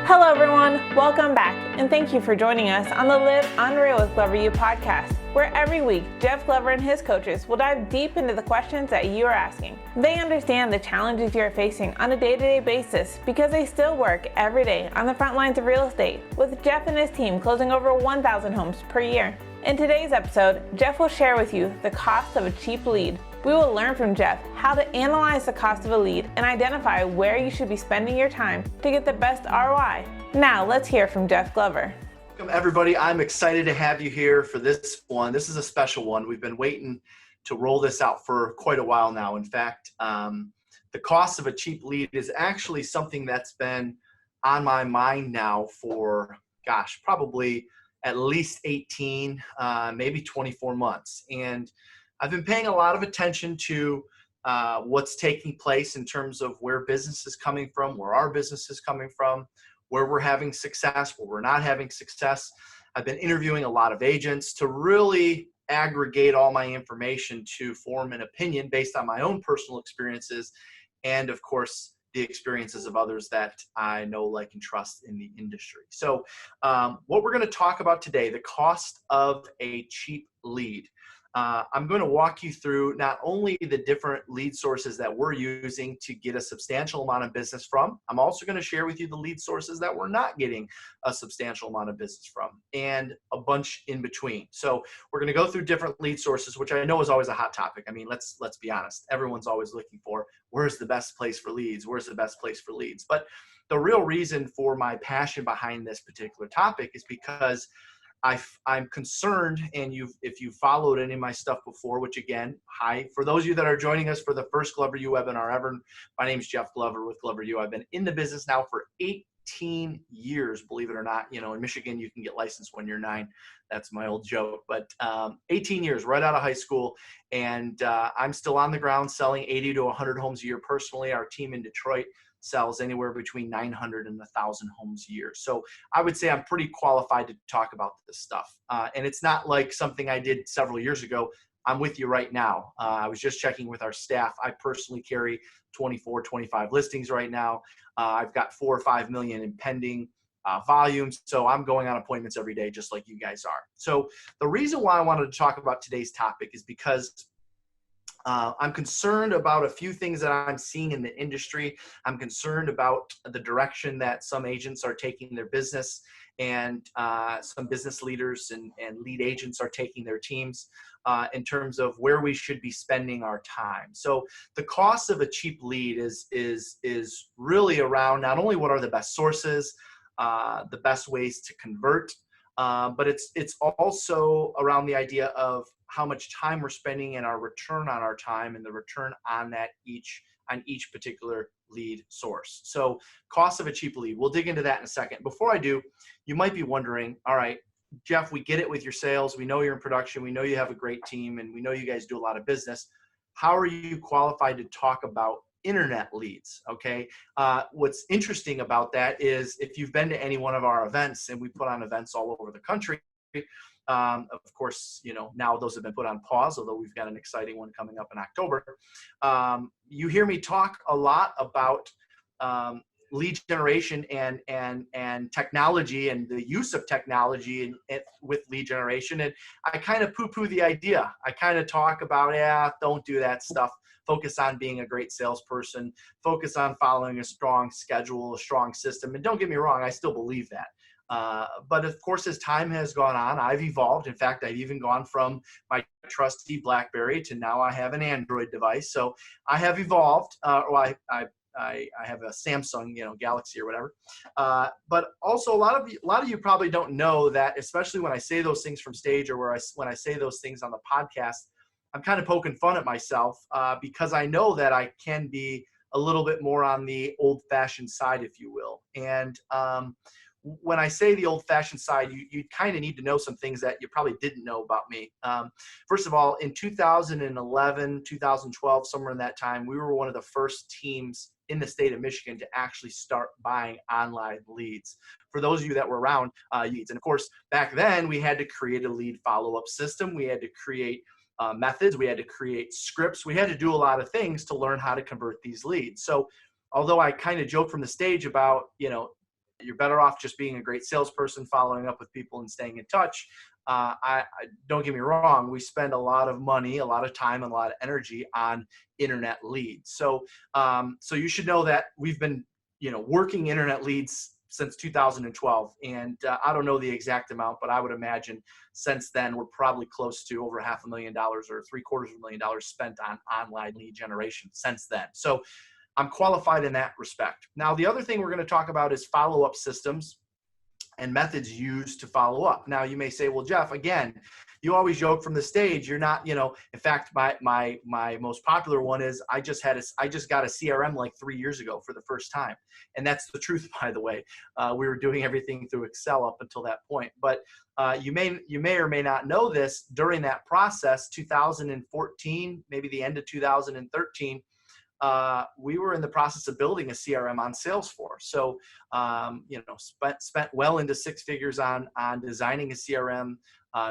Hello everyone, welcome back, and thank you for joining us on the Live Unreal with Glover U podcast, where every week Jeff Glover and his coaches will dive deep into the questions that you are asking. They understand the challenges you are facing on a day-to-day basis because they still work every day on the front lines of real estate, with Jeff and his team closing over 1,000 homes per year. In today's episode, Jeff will share with you the cost of a cheap lead. We will learn from Jeff how to analyze the cost of a lead and identify where you should be spending your time to get the best ROI. Now, let's hear from Jeff Glover. Welcome, everybody. I'm excited to have you here for this one. This is a special one. We've been waiting to roll this out for quite a while now. In fact, the cost of a cheap lead is actually something that's been on my mind now for, probably at least 18, maybe 24 months. And I've been paying a lot of attention to what's taking place in terms of where business is coming from, where our business is coming from, where we're having success, where we're not having success. I've been interviewing a lot of agents to really aggregate all my information to form an opinion based on my own personal experiences and, of course, the experiences of others that I know, like, and trust in the industry. So what we're going to talk about today, the cost of a cheap lead. I'm going to walk you through not only the different lead sources that we're using to get a substantial amount of business from, I'm also going to share with you the lead sources that we're not getting a substantial amount of business from, and a bunch in between. So we're going to go through different lead sources, which I know is always a hot topic. I mean, let's be honest. Everyone's always looking for, where's the best place for leads? Where's the best place for leads? But the real reason for my passion behind this particular topic is because I'm concerned, and if you've followed any of my stuff before, which again, hi, for those of you that are joining us for the first Glover U webinar ever, my name is Jeff Glover with Glover U. I've been in the business now for 18 years, believe it or not. You know, in Michigan, you can get licensed when you're 9. That's my old joke, but 18 years right out of high school. And I'm still on the ground selling 80 to 100 homes a year personally. Our team in Detroit sells anywhere between 900 and 1,000 homes a year. So I would say I'm pretty qualified to talk about this stuff. And it's not like something I did several years ago. I'm with you right now. I was just checking with our staff. I personally carry 24, 25 listings right now. I've got 4 or 5 million in pending volumes. So I'm going on appointments every day, just like you guys are. So the reason why I wanted to talk about today's topic is because I'm concerned about a few things that I'm seeing in the industry. I'm concerned about the direction that some agents are taking their business, and some business leaders and lead agents are taking their teams in terms of where we should be spending our time. So the cost of a cheap lead is really around not only what are the best sources, the best ways to convert, but it's also around the idea of how much time we're spending and our return on our time and the return on that each particular lead source. So cost of a cheap lead, we'll dig into that in a second. Before I do, you might be wondering, all right, Jeff, we get it with your sales. We know you're in production. We know you have a great team, and we know you guys do a lot of business. How are you qualified to talk about internet leads? Okay. What's interesting about that is if you've been to any one of our events, and we put on events all over the country, of course, you know, now those have been put on pause, although we've got an exciting one coming up in October. You hear me talk a lot about lead generation and technology and the use of technology with lead generation. And I kind of poo-poo the idea. I kind of talk about, don't do that stuff. Focus on being a great salesperson. Focus on following a strong schedule, a strong system. And don't get me wrong, I still believe that. But of course, as time has gone on, I've evolved. In fact, I've even gone from my trusty BlackBerry to now I have an Android device. So I have evolved. I have a Samsung, Galaxy or whatever. But also, a lot of you probably don't know that, especially when I say those things from stage or when I say those things on the podcast, I'm kind of poking fun at myself because I know that I can be a little bit more on the old-fashioned side, if you will. And when I say the old-fashioned side, you kind of need to know some things that you probably didn't know about me. First of all, in 2011, 2012, somewhere in that time, we were one of the first teams in the state of Michigan to actually start buying online leads. For those of you that were around, leads. And of course, back then, we had to create a lead follow-up system. We had to create methods. We had to create scripts. We had to do a lot of things to learn how to convert these leads. So although I kind of joke from the stage about, you're better off just being a great salesperson, following up with people and staying in touch. I don't get me wrong, we spend a lot of money, a lot of time, and a lot of energy on internet leads. So you should know that we've been, working internet leads since 2012, and I don't know the exact amount, but I would imagine since then we're probably close to over $500,000 or $750,000 spent on online lead generation since then. So I'm qualified in that respect. Now, the other thing we're going to talk about is follow-up systems and methods used to follow up. Now, you may say, well, Jeff, again, you always joke from the stage. You're not, in fact, my most popular one is I just got a CRM like 3 years ago for the first time. And that's the truth, by the way. We were doing everything through Excel up until that point. But you may or may not know this. During that process, 2014, maybe the end of 2013, we were in the process of building a CRM on Salesforce. So, spent well into six figures on designing a CRM,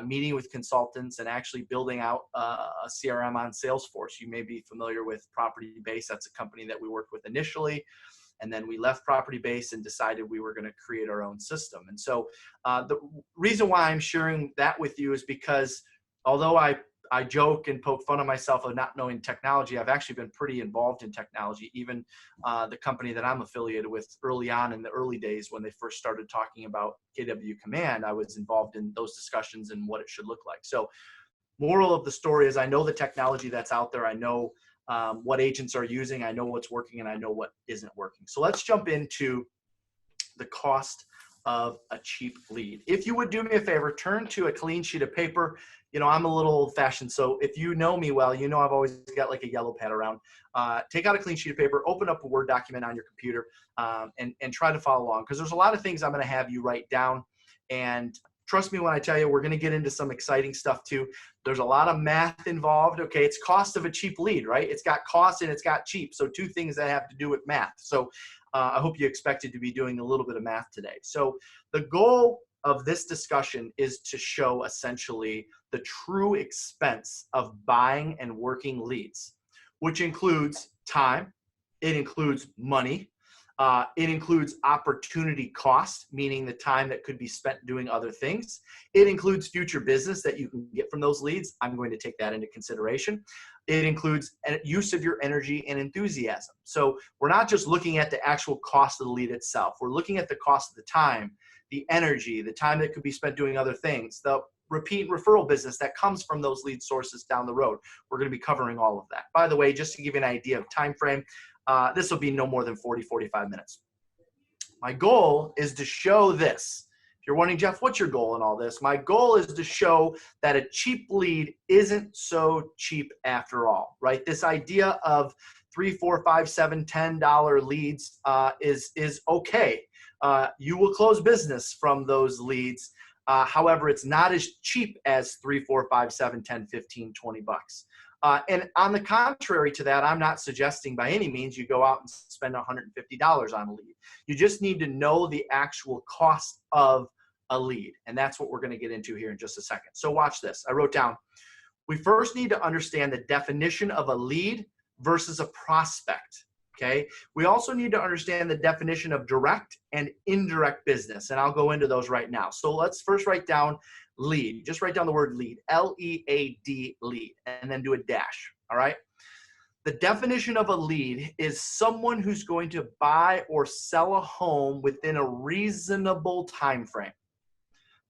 meeting with consultants, and actually building out a CRM on Salesforce. You may be familiar with Property Base. That's a company that we worked with initially. And then we left Property Base and decided we were going to create our own system. And so the reason why I'm sharing that with you is because although I joke and poke fun of myself of not knowing technology, I've actually been pretty involved in technology. Even the company that I'm affiliated with early on in the early days when they first started talking about KW Command, I was involved in those discussions and what it should look like. So moral of the story is I know the technology that's out there. I know what agents are using. I know what's working and I know what isn't working. So let's jump into the cost of a cheap lead. If you would do me a favor, turn to a clean sheet of paper. I'm a little old fashioned, so if you know me well, I've always got like a yellow pad around. Take out a clean sheet of paper, open up a Word document on your computer, and try to follow along, because there's a lot of things I'm going to have you write down. And trust me when I tell you, we're going to get into some exciting stuff too. There's a lot of math involved. Okay, it's cost of a cheap lead, right? It's got cost and it's got cheap. So two things that have to do with math. So I hope you expected to be doing a little bit of math today. So the goal of this discussion is to show essentially the true expense of buying and working leads, which includes time, it includes money, it includes opportunity cost, meaning the time that could be spent doing other things. It includes future business that you can get from those leads. I'm going to take that into consideration. It includes use of your energy and enthusiasm. So we're not just looking at the actual cost of the lead itself. We're looking at the cost of the time, the energy, the time that could be spent doing other things, the repeat referral business that comes from those lead sources down the road. We're going to be covering all of that. By the way, just to give you an idea of time frame, this will be no more than 40-45 minutes. My goal is to show this. If you're wondering, Jeff, what's your goal in all this? My goal is to show that a cheap lead isn't so cheap after all, right? This idea of $3, $4, $5, $7, $10 leads is okay. You will close business from those leads. However, it's not as cheap as $3, $4, $5, $7, $10, $15, $20. And on the contrary to that, I'm not suggesting by any means you go out and spend $150 on a lead. You just need to know the actual cost of a lead. And that's what we're going to get into here in just a second. So watch this. I wrote down, we first need to understand the definition of a lead versus a prospect. Okay. We also need to understand the definition of direct and indirect business. And I'll go into those right now. So let's first write down lead. Just write down the word lead, L-E-A-D, lead, and then do a dash. All right. The definition of a lead is someone who's going to buy or sell a home within a reasonable time frame.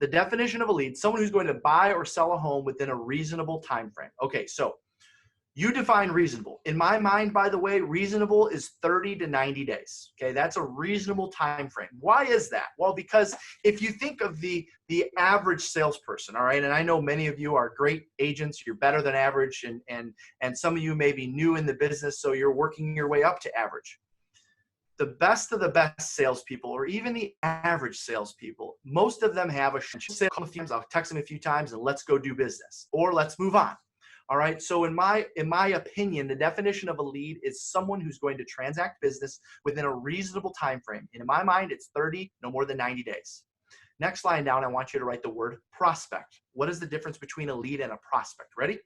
The definition of a lead, someone who's going to buy or sell a home within a reasonable time frame. Okay, so you define reasonable. In my mind, by the way, reasonable is 30 to 90 days. Okay, that's a reasonable time frame. Why is that? Well, because if you think of the average salesperson, all right, and I know many of you are great agents, you're better than average, and some of you may be new in the business, so you're working your way up to average. The best of the best salespeople, or even the average salespeople, most of them have a sale. I'll text them a few times and let's go do business, or let's move on. All right. So in my opinion, the definition of a lead is someone who's going to transact business within a reasonable time frame. And in my mind, it's 30, no more than 90 days. Next line down, I want you to write the word prospect. What is the difference between a lead and a prospect? Ready?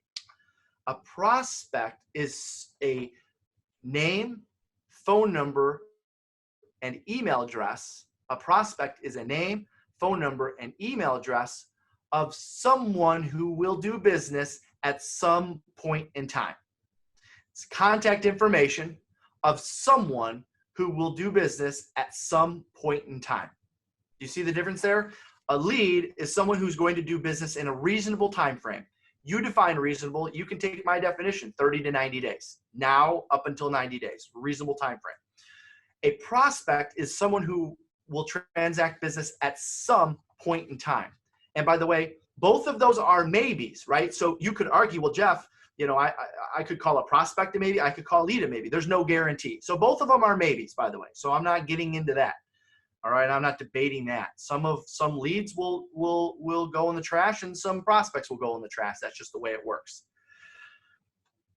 A prospect is a name, phone number, and email address A prospect is a name, phone number, and email address of someone who will do business at some point in time. It's contact information of someone who will do business at some point in time. You see the difference there? A lead is someone who's going to do business in a reasonable time frame. You define reasonable. You can take my definition, 30 to 90 days. Now up until 90 days, reasonable time frame. A prospect is someone who will transact business at some point in time. And by the way, both of those are maybes, right? So you could argue, well, Jeff, you know, I could call a prospect a maybe, I could call a lead a maybe. There's no guarantee. So both of them are maybes, by the way. So I'm not getting into that. All right, I'm not debating that. Some leads will go in the trash, and some prospects will go in the trash. That's just the way it works.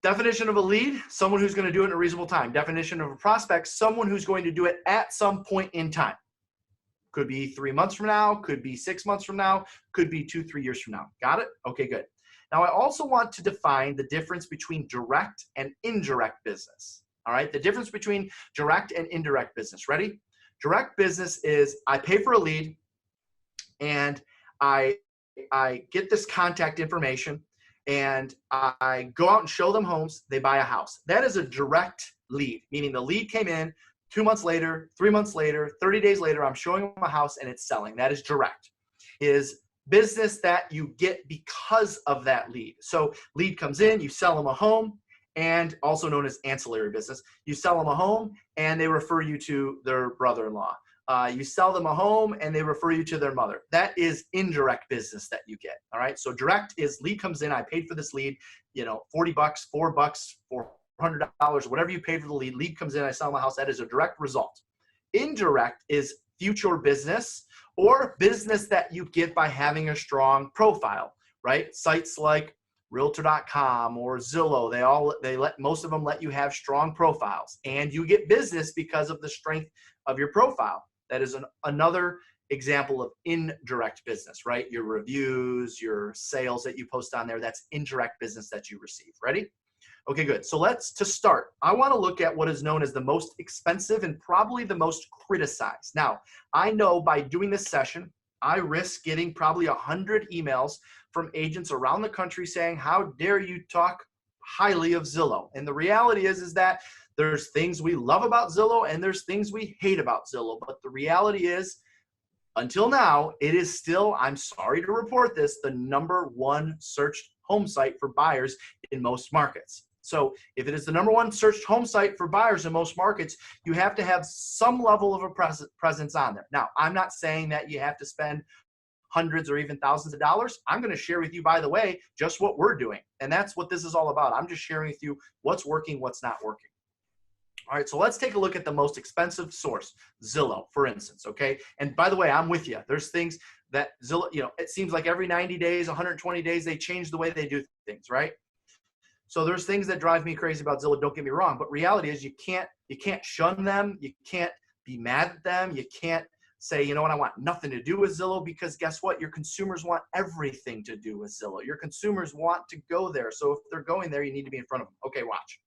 Definition of a lead, someone who's going to do it in a reasonable time. Definition of a prospect, someone who's going to do it at some point in time. Could be 3 months from now, could be 6 months from now, could be 2-3 years from now. Got it? Okay, good. Now I also want to define the difference between direct and indirect business. All right, the difference between direct and indirect business. Ready? Direct business is I pay for a lead and I get this contact information and I go out and show them homes, they buy a house. That is a direct lead, meaning the lead came in 2 months later, 3 months later, 30 days later, I'm showing them a house and it's selling. That is direct. Is business that you get because of that lead. So lead comes in, you sell them a home, and also known as ancillary business. You sell them a home and they refer you to their brother-in-law. You sell them a home and they refer you to their mother. That is indirect business that you get. All right. So direct is lead comes in. I paid for this lead, you know, $40, $4, $400, whatever you paid for the lead. Lead comes in. I sell them a house. That is a direct result. Indirect is future business or business that you get by having a strong profile, right? Sites like Realtor.com or Zillow, most of them let you have strong profiles, and you get business because of the strength of your profile. That is another example of indirect business, right? Your reviews, your sales that you post on there, that's indirect business that you receive. Ready? Okay, good. So to start, I want to look at what is known as the most expensive and probably the most criticized. Now, I know by doing this session, I risk getting probably 100 emails from agents around the country saying, how dare you talk highly of Zillow? And the reality is that there's things we love about Zillow and there's things we hate about Zillow. But the reality is, until now, it is still, I'm sorry to report this, the #1 searched home site for buyers in most markets. So if it is the #1 searched home site for buyers in most markets, you have to have some level of a presence on there. Now, I'm not saying that you have to spend hundreds or even thousands of dollars. I'm going to share with you, by the way, just what we're doing. And that's what this is all about. I'm just sharing with you what's working, what's not working. All right, so let's take a look at the most expensive source, Zillow, for instance, okay? And by the way, I'm with you. There's things that Zillow, you know, it seems like every 90 days, 120 days, they change the way they do things, right? So there's things that drive me crazy about Zillow, don't get me wrong, but reality is you can't shun them, you can't be mad at them, you can't say, you know what, I want nothing to do with Zillow, because guess what? Your consumers want everything to do with Zillow. Your consumers want to go there. So if they're going there, you need to be in front of them. Okay, watch.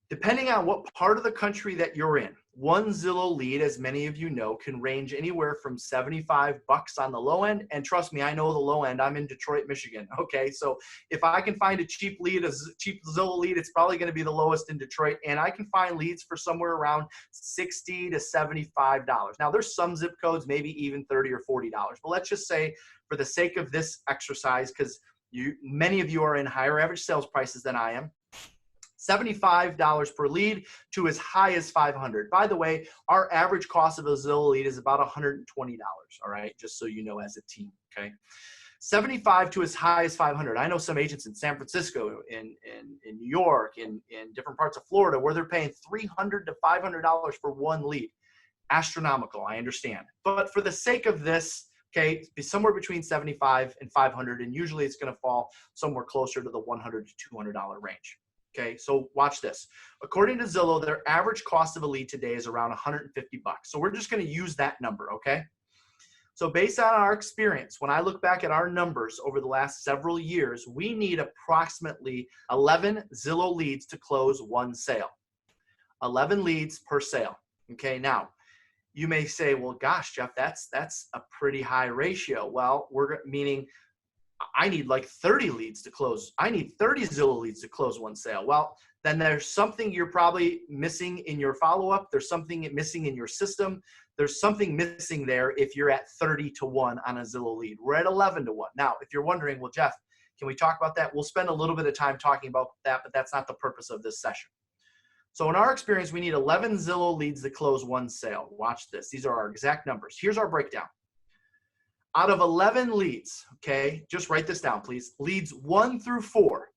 Depending on what part of the country that you're in, one Zillow lead, as many of you know, can range anywhere from $75 on the low end. And trust me, I know the low end. I'm in Detroit, Michigan. Okay, so if I can find a cheap Zillow lead, it's probably going to be the lowest in Detroit. And I can find leads for somewhere around $60 to $75. Now, there's some zip codes, maybe even $30 or $40. But let's just say, for the sake of this exercise, because many of you are in higher average sales prices than I am, $75 per lead to as high as $500. By the way, our average cost of a Zillow lead is about $120, all right? Just so you know, as a team, okay? 75 to as high as 500. I know some agents in San Francisco, in New York, in different parts of Florida, where they're paying $300 to $500 for one lead. Astronomical, I understand. But for the sake of this, okay, be somewhere between 75 and 500, and usually it's going to fall somewhere closer to the $100 to $200 range. Okay, so watch this. According to Zillow, their average cost of a lead today is around $150. So we're just going to use that number, okay? So based on our experience, when I look back at our numbers over the last several years, we need approximately 11 Zillow leads to close one sale. 11 leads per sale. Okay, now, you may say, well, gosh, Jeff, that's a pretty high ratio. Well, meaning I need like 30 leads to close. I need 30 Zillow leads to close one sale. Well, then there's something you're probably missing in your follow-up. There's something missing in your system. There's something missing there if you're at 30 to 1 on a Zillow lead. We're at 11 to 1. Now, if you're wondering, well, Jeff, can we talk about that? We'll spend a little bit of time talking about that, but that's not the purpose of this session. So in our experience, we need 11 Zillow leads to close one sale. Watch this. These are our exact numbers. Here's our breakdown. Out of 11 leads, okay, just write this down, please. Leads 1 through 4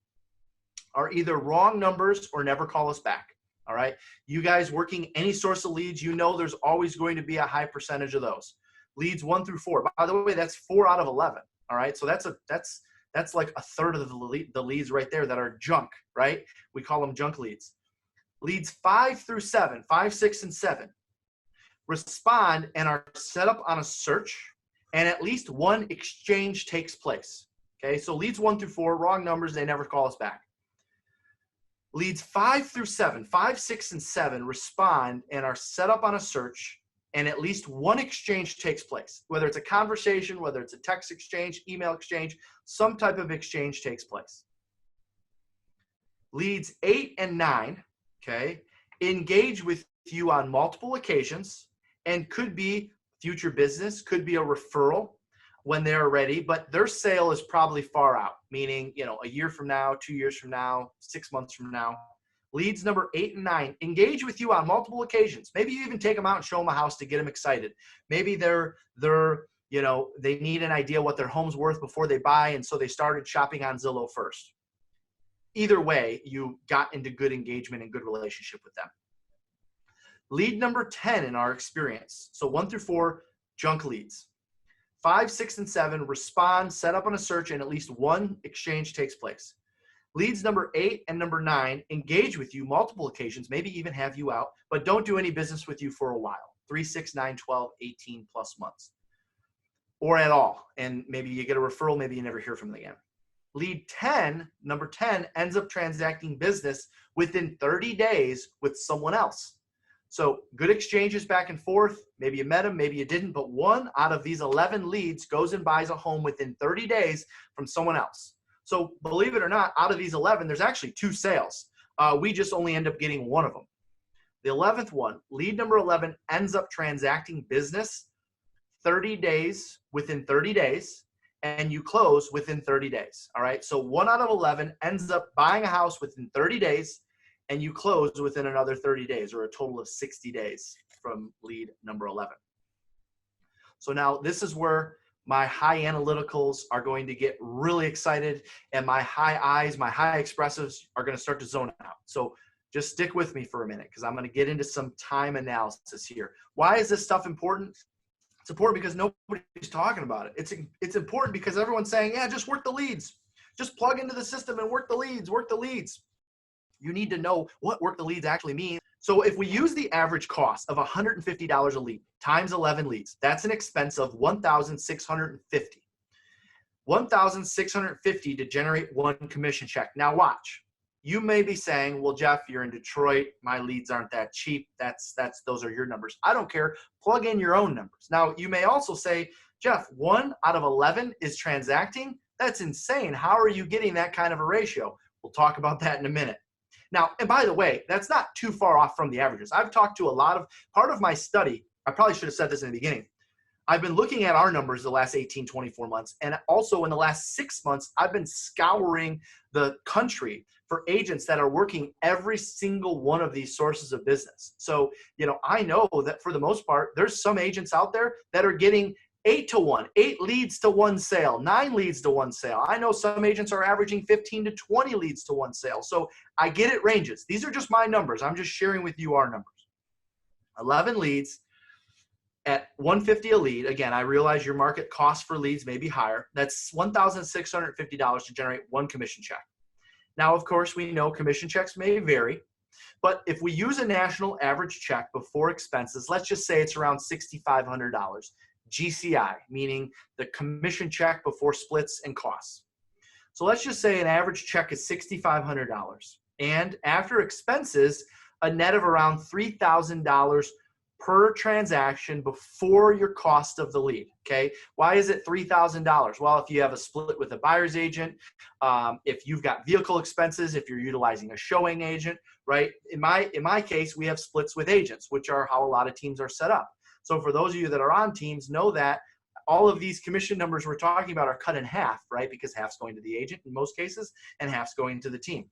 are either wrong numbers or never call us back, all right? You guys working any source of leads, you know there's always going to be a high percentage of those. Leads 1 through 4. By the way, that's 4 out of 11, all right? So that's like a third of the leads right there that are junk, right? We call them junk leads. Leads 5 through 7, 5, 6, and 7 respond and are set up on a search, and at least one exchange takes place. Okay, so leads 1 through 4, wrong numbers, they never call us back. Leads 5 through 7, 5, 6, and 7 respond and are set up on a search, and at least one exchange takes place. Whether it's a conversation, whether it's a text exchange, email exchange, some type of exchange takes place. Leads 8 and 9, okay, engage with you on multiple occasions and could be future business, could be a referral when they're ready, but their sale is probably far out, meaning, a year from now, 2 years from now, 6 months from now. Leads number 8 and 9, engage with you on multiple occasions. Maybe you even take them out and show them a house to get them excited. Maybe they need an idea what their home's worth before they buy, and so they started shopping on Zillow first. Either way, you got into good engagement and good relationship with them. Lead number 10 in our experience. So 1 through 4, junk leads. 5, 6, and 7 respond, set up on a search, and at least one exchange takes place. Leads number 8 and number 9 engage with you multiple occasions, maybe even have you out, but don't do any business with you for a while. 3, 6, 9, 12, 18 plus months. Or at all. And maybe you get a referral, maybe you never hear from them again. Lead 10, number 10, ends up transacting business within 30 days with someone else. So good exchanges back and forth. Maybe you met them, maybe you didn't, but 1 out of these 11 leads goes and buys a home within 30 days from someone else. So believe it or not, out of these 11, there's actually 2 sales. We just only end up getting 1 of them. The 11th one, lead number 11, ends up transacting business 30 days, within 30 days, and you close within 30 days. All right. So 1 out of 11 ends up buying a house within 30 days, and you close within another 30 days, or a total of 60 days from lead number 11. So now this is where my high analyticals are going to get really excited, and my high eyes, my high expressives are going to start to zone out. So just stick with me for a minute, because I'm going to get into some time analysis here. Why is this stuff important? It's important because nobody's talking about it. It's important because everyone's saying, yeah, just work the leads. Just plug into the system and work the leads, work the leads. You need to know what work the leads actually means. So if we use the average cost of $150 a lead times 11 leads, that's an expense of $1,650. $1,650 to generate 1 commission check. Now watch. You may be saying, well, Jeff, you're in Detroit. My leads aren't that cheap. Those are your numbers. I don't care. Plug in your own numbers. Now, you may also say, Jeff, 1 out of 11 is transacting. That's insane. How are you getting that kind of a ratio? We'll talk about that in a minute. Now, and by the way, that's not too far off from the averages. I've talked to part of my study, I probably should have said this in the beginning. I've been looking at our numbers the last 18, 24 months. And also in the last 6 months, I've been scouring the country for agents that are working every single one of these sources of business. So, I know that for the most part, there's some agents out there that are getting 8 to 1, 8 leads to 1 sale, 9 leads to 1 sale. I know some agents are averaging 15 to 20 leads to 1 sale. So I get it ranges. These are just my numbers. I'm just sharing with you our numbers. 11 leads at $150 a lead. Again, I realize your market cost for leads may be higher. That's $1,650 to generate 1 commission check. Now, of course, we know commission checks may vary, but if we use a national average check before expenses, let's just say it's around $6,500. GCI, meaning the commission check before splits and costs. So let's just say an average check is $6,500. And after expenses, a net of around $3,000 per transaction before your cost of the lead, okay? Why is it $3,000? Well, if you have a split with a buyer's agent, if you've got vehicle expenses, if you're utilizing a showing agent, right? In my case, we have splits with agents, which are how a lot of teams are set up. So for those of you that are on teams, know that all of these commission numbers we're talking about are cut in half, right? Because half's going to the agent in most cases, and half's going to the team.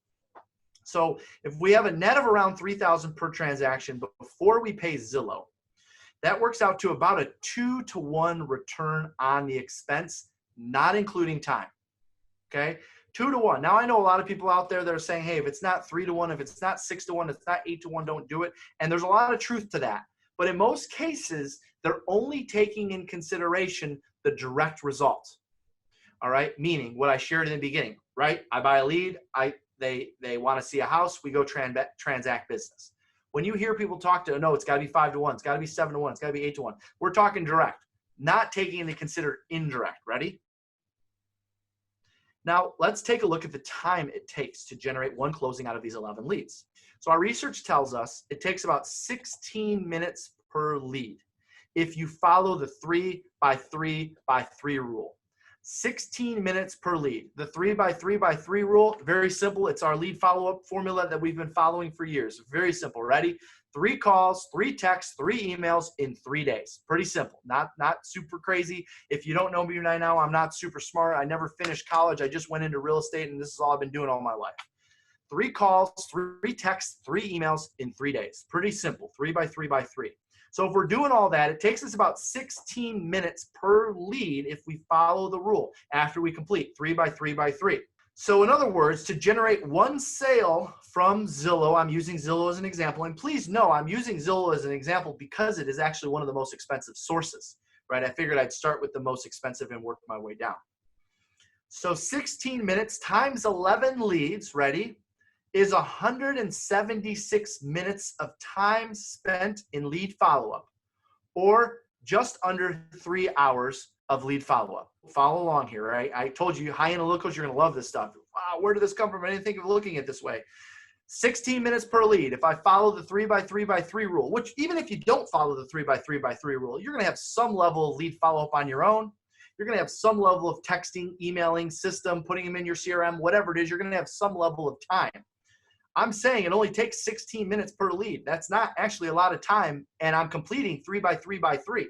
So if we have a net of around $3,000 per transaction before we pay Zillow, that works out to about a 2-to-1 return on the expense, not including time. Okay, 2-to-1. Now I know a lot of people out there that are saying, hey, if it's not 3-to-1, if it's not 6-to-1, if it's not 8-to-1, don't do it. And there's a lot of truth to that. But in most cases, they're only taking in consideration the direct result. All right, meaning what I shared in the beginning, right? I buy a lead, they want to see a house, we go transact business. When you hear people talk to, no, it's got to be 5-to-1, it's got to be 7-to-1, it's got to be 8-to-1. We're talking direct, not taking into consider indirect. Ready? Now, let's take a look at the time it takes to generate one closing out of these 11 leads. So our research tells us it takes about 16 minutes per lead if you follow the 3x3x3 rule. 16 minutes per lead. The 3x3x3 rule, very simple. It's our lead follow-up formula that we've been following for years. Very simple. Ready? 3 calls, 3 texts, 3 emails in 3 days. Pretty simple. Not super crazy. If you don't know me right now, I'm not super smart. I never finished college. I just went into real estate, and this is all I've been doing all my life. 3 calls, 3 texts, 3 emails in 3 days. Pretty simple. 3x3x3. So if we're doing all that, it takes us about 16 minutes per lead if we follow the rule after we complete 3x3x3. So in other words, to generate one sale from Zillow, I'm using Zillow as an example, and please know I'm using Zillow as an example because it is actually one of the most expensive sources, right? I figured I'd start with the most expensive and work my way down. So 16 minutes times 11 leads, ready, is 176 minutes of time spent in lead follow-up, or just under 3 hours of lead follow-up. Follow along here, right? I told you, high analyticals, you're gonna love this stuff. Wow, where did this come from? I didn't think of looking at it this way. 16 minutes per lead. If I follow the 3x3x3 rule, which even if you don't follow the 3x3x3 rule, you're gonna have some level of lead follow-up on your own. You're gonna have some level of texting, emailing, system, putting them in your CRM, whatever it is, you're gonna have some level of time. I'm saying it only takes 16 minutes per lead. That's not actually a lot of time, and I'm completing 3x3x3.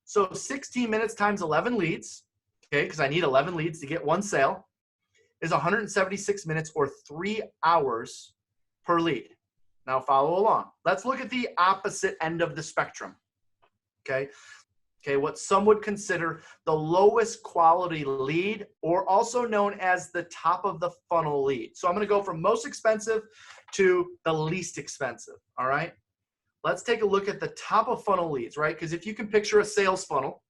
So 16 minutes times 11 leads, okay, because I need 11 leads to get one sale, is 176 minutes or 3 hours per lead. Now follow along. Let's look at the opposite end of the spectrum, okay? Okay, what some would consider the lowest quality lead, or also known as the top of the funnel lead. So I'm going to go from most expensive to the least expensive, all right? Let's take a look at the top of funnel leads, right? Because if you can picture a sales funnel,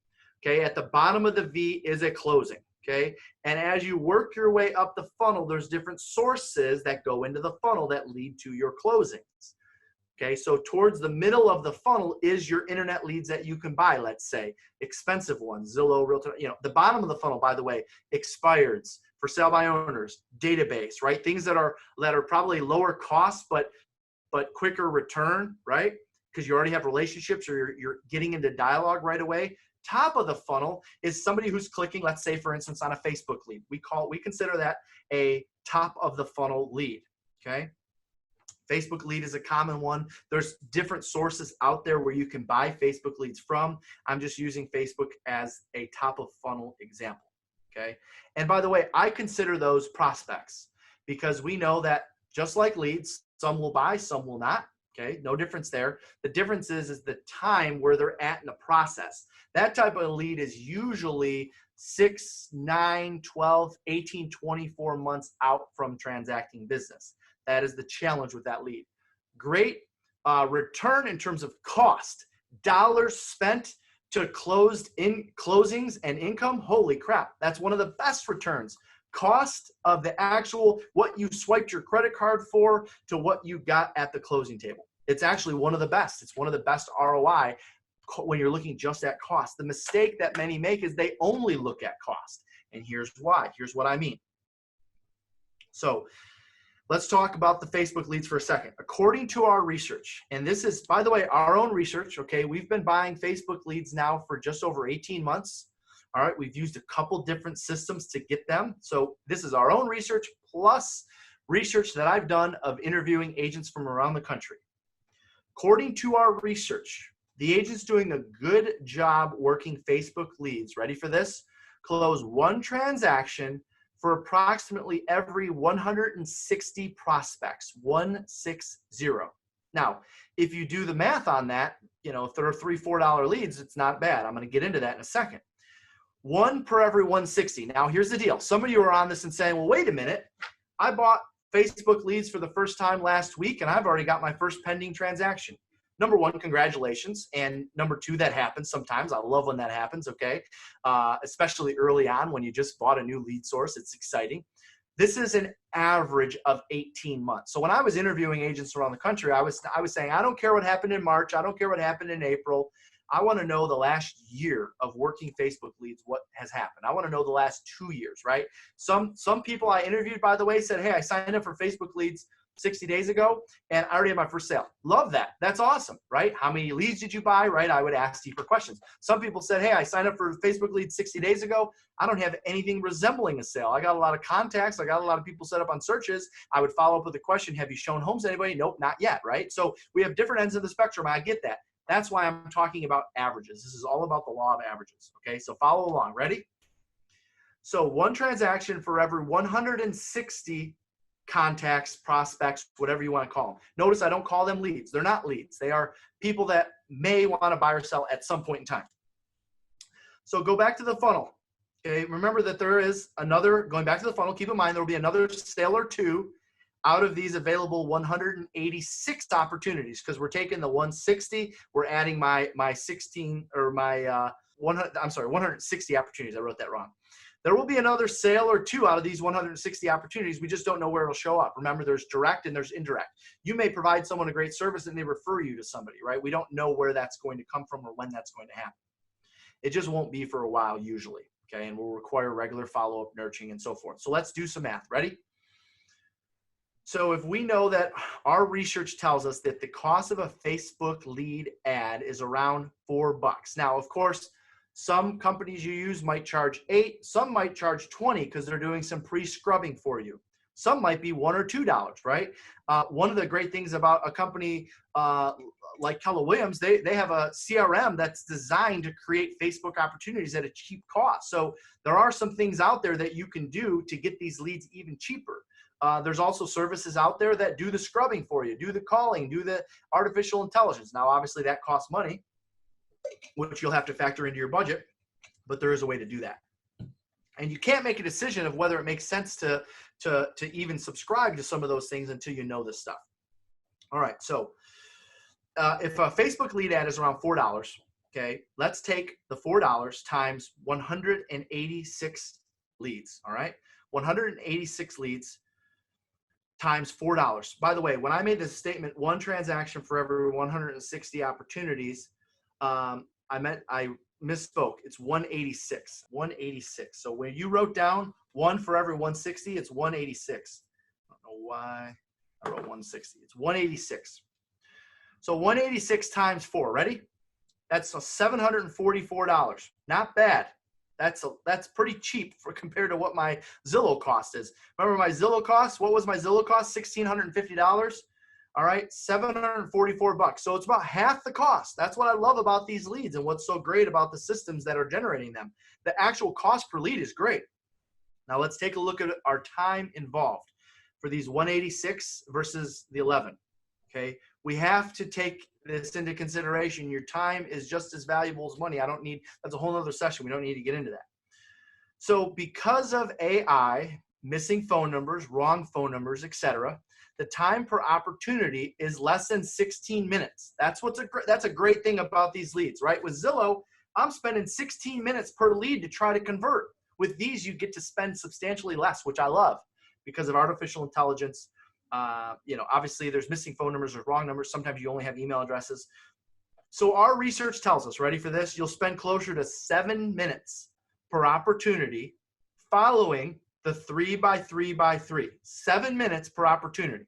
okay, at the bottom of the V is a closing, okay? And as you work your way up the funnel, there's different sources that go into the funnel that lead to your closings. Okay, so towards the middle of the funnel is your internet leads that you can buy, let's say, expensive ones, Zillow, Realtor, the bottom of the funnel, by the way, expireds, for sale by owners, database, right? Things that are probably lower cost, but quicker return, right? Because you already have relationships or you're getting into dialogue right away. Top of the funnel is somebody who's clicking, let's say, for instance, on a Facebook lead. We consider that a top of the funnel lead, okay? Facebook lead is a common one. There's different sources out there where you can buy Facebook leads from. I'm just using Facebook as a top of funnel example, okay? And by the way, I consider those prospects because we know that just like leads, some will buy, some will not, okay? No difference there. The difference is the time where they're at in the process. That type of lead is usually 6, 9, 12, 18, 24 months out from transacting business. That is the challenge with that lead. Great return in terms of cost. Dollars spent to closings and income. Holy crap. That's one of the best returns. Cost of the actual, what you swiped your credit card for to what you got at the closing table. It's actually one of the best. It's one of the best ROI when you're looking just at cost. The mistake that many make is they only look at cost. And here's why. Here's what I mean. So Let's talk about the Facebook leads for a second. According to our research, and this is, by the way, our own research, okay, we've been buying Facebook leads now for just over 18 months. All right, we've used a couple different systems to get them. So this is our own research plus research that I've done of interviewing agents from around the country. According to our research, the agents doing a good job working Facebook leads, ready for this, close one transaction for approximately every 160 prospects, 160. Now, if you do the math on that, if there are $3, $4 leads, it's not bad. I'm going to get into that in a second. One per every 160. Now, here's the deal. Some of you are on this and saying, well, wait a minute. I bought Facebook leads for the first time last week, and I've already got my first pending transaction. Number one, congratulations. And number two, that happens sometimes. I love when that happens, okay? Especially early on when you just bought a new lead source. It's exciting. This is an average of 18 months. So when I was interviewing agents around the country, I was saying, I don't care what happened in March. I don't care what happened in April. I want to know the last year of working Facebook leads, what has happened. I want to know the last 2 years, right? Some people I interviewed, by the way, said, hey, I signed up for Facebook leads 60 days ago, and I already had my first sale. Love that. That's awesome, right? How many leads did you buy, right? I would ask deeper questions. Some people said, hey, I signed up for Facebook leads 60 days ago. I don't have anything resembling a sale. I got a lot of contacts. I got a lot of people set up on searches. I would follow up with a question. Have you shown homes to anybody? Nope, not yet, right? So we have different ends of the spectrum. I get that. That's why I'm talking about averages. This is all about the law of averages, okay? So follow along. Ready? So one transaction for every 160 contacts, prospects, whatever you want to call them. Notice I don't call them leads. They're not leads. They are people that may want to buy or sell at some point in time. So go back to the funnel. Okay, remember that there is another, going back to the funnel, keep in mind there will be another sale or two out of these available 186 opportunities, because we're taking the 160, we're adding my 16 or my 160 opportunities. I wrote that wrong. There will be another sale or two out of these 160 opportunities. We just don't know where it'll show up. Remember, there's direct and there's indirect. You may provide someone a great service and they refer you to somebody, right? We don't know where that's going to come from or when that's going to happen. It just won't be for a while usually, okay? And will require regular follow-up, nurturing, and so forth. So let's do some math. Ready? So if we know that our research tells us that the cost of a Facebook lead ad is around $4. Now, of course, some companies you use might charge $8, some might charge $20 because they're doing some pre-scrubbing for you. Some might be $1 or $2, right? One of the great things about a company like Keller Williams, they have a CRM that's designed to create Facebook opportunities at a cheap cost. So there are some things out there that you can do to get these leads even cheaper. There's also services out there that do the scrubbing for you, do the calling, do the artificial intelligence. Now, obviously that costs money, which you'll have to factor into your budget, but there is a way to do that. And you can't make a decision of whether it makes sense to even subscribe to some of those things until you know this stuff. All right, so if a Facebook lead ad is around $4, okay, let's take the $4 times 186 leads, all right? 186 leads times $4. By the way, when I made this statement, one transaction for every 160 opportunities, I misspoke. It's 186. 186. So when you wrote down one for every 160, it's 186. I don't know why I wrote 160. It's 186. So 186 times 4. Ready? That's $744. Not bad. That's pretty cheap compared to what my Zillow cost is. Remember my Zillow cost? What was my Zillow cost? $1,650. All right, $744. So it's about half the cost. That's what I love about these leads and what's so great about the systems that are generating them. The actual cost per lead is great. Now let's take a look at our time involved for these 186 versus the 11. Okay, we have to take this into consideration. Your time is just as valuable as money. That's a whole other session. We don't need to get into that. So because of AI, missing phone numbers, wrong phone numbers, etc., the time per opportunity is less than 16 minutes. That's a great thing about these leads, right? With Zillow, I'm spending 16 minutes per lead to try to convert. With these, you get to spend substantially less, which I love because of artificial intelligence. Obviously there's missing phone numbers or wrong numbers. Sometimes you only have email addresses. So our research tells us, ready for this? You'll spend closer to 7 minutes per opportunity following the 3x3x3, 7 minutes per opportunity,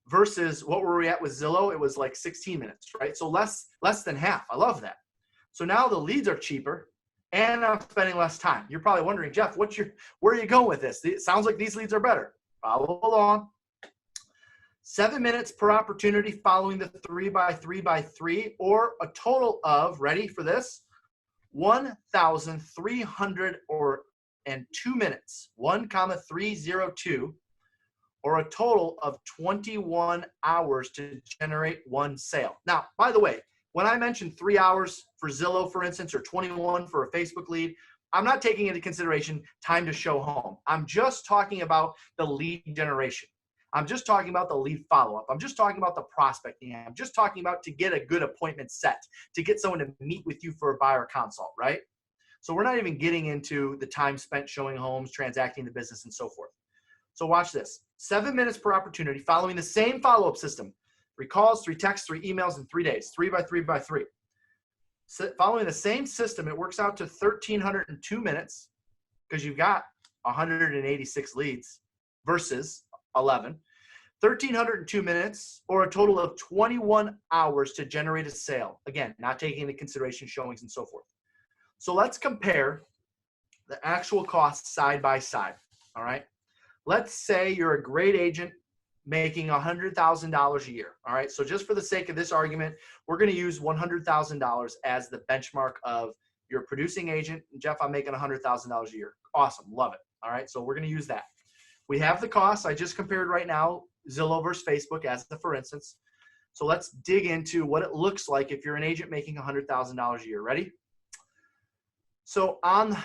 versus what were we at with Zillow? It was like 16 minutes, right? So less than half. I love that. So now the leads are cheaper and I'm spending less time. You're probably wondering, Jeff, where are you going with this? It sounds like these leads are better. Follow along. 7 minutes per opportunity following the 3x3x3, or a total of, ready for this, 1,302 minutes, 1,302, or a total of 21 hours to generate one sale. Now, by the way, when I mentioned 3 hours for Zillow, for instance, or 21 for a Facebook lead, I'm not taking into consideration time to show home. I'm just talking about the lead generation. I'm just talking about the lead follow-up. I'm just talking about the prospecting. I'm just talking about to get a good appointment set, to get someone to meet with you for a buyer consult, right? So we're not even getting into the time spent showing homes, transacting the business, and so forth. So watch this. 7 minutes per opportunity following the same follow-up system. 3 calls, 3 texts, 3 emails in 3 days, 3x3x3. So following the same system, it works out to 1,302 minutes because you've got 186 leads versus 11. 1,302 minutes, or a total of 21 hours to generate a sale. Again, not taking into consideration showings and so forth. So let's compare the actual costs side by side, all right? Let's say you're a great agent making $100,000 a year, all right? So just for the sake of this argument, we're gonna use $100,000 as the benchmark of your producing agent. Jeff, I'm making $100,000 a year. Awesome, love it, all right? So we're gonna use that. We have the costs. I just compared right now, Zillow versus Facebook as the for instance. So let's dig into what it looks like if you're an agent making $100,000 a year. Ready? So on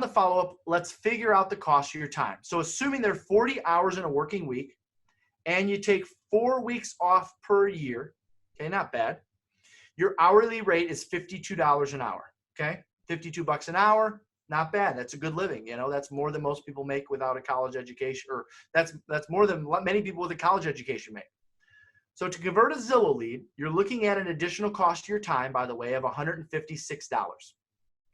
the follow-up, let's figure out the cost of your time. So assuming there are 40 hours in a working week and you take 4 weeks off per year, okay, not bad. Your hourly rate is $52 an hour, okay? $52 an hour, not bad. That's a good living. You know, that's more than most people make without a college education, or that's more than many people with a college education make. So to convert a Zillow lead, you're looking at an additional cost to your time, by the way, of $156.